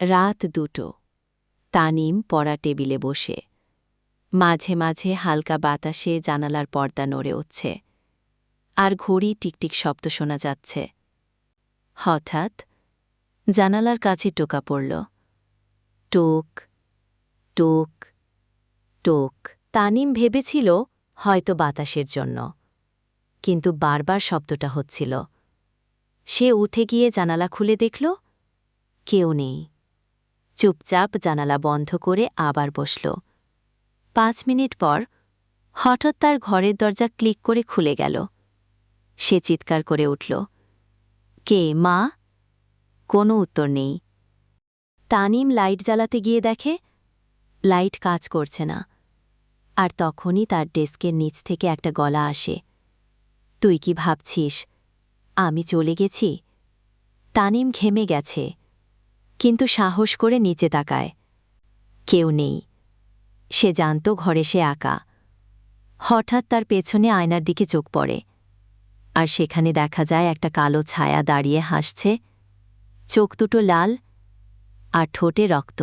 রাত 2টো। তানিম পড়া টেবিলে বসে। মাঝে মাঝে হালকা বাতাসে জানালার পর্দা নড়ে উঠছে, আর ঘড়ি টিকটিক শব্দ শোনা যাচ্ছে। হঠাৎ জানালার কাছে টোকা পড়ল। টোক, টোক, টোক। তানিম ভেবেছিল হয়তো বাতাসের জন্য, কিন্তু বারবার শব্দটা হচ্ছিল। সে উঠে গিয়ে জানালা খুলে দেখল কেউ নেই। চুপচাপ জানালা বন্ধ করে আবার বসল। 5 মিনিট পর হঠাৎ তার ঘরের দরজা ক্লিক করে খুলে গেল। সে চিৎকার করে উঠল, কে মা? কোনো উত্তর নেই। তানিম লাইট জ্বালাতে গিয়ে দেখে লাইট কাজ করছে না। আর তখনই তার ডেস্কের নিচ থেকে একটা গলা আসে, তুই কি ভাবছিস আমি চলে গেছি? তানিম ঘেমে গেছে, কিন্তু সাহস করে নিচে তাকায়। কেউ নেই। সে জানত ঘরে সে একা। হঠাৎ তার পেছনে আয়নার দিকে চোখ পড়ে, আর সেখানে দেখা যায় একটা কালো ছায়া দাঁড়িয়ে হাসছে, চোখ দুটো লাল আর ঠোঁটে রক্ত।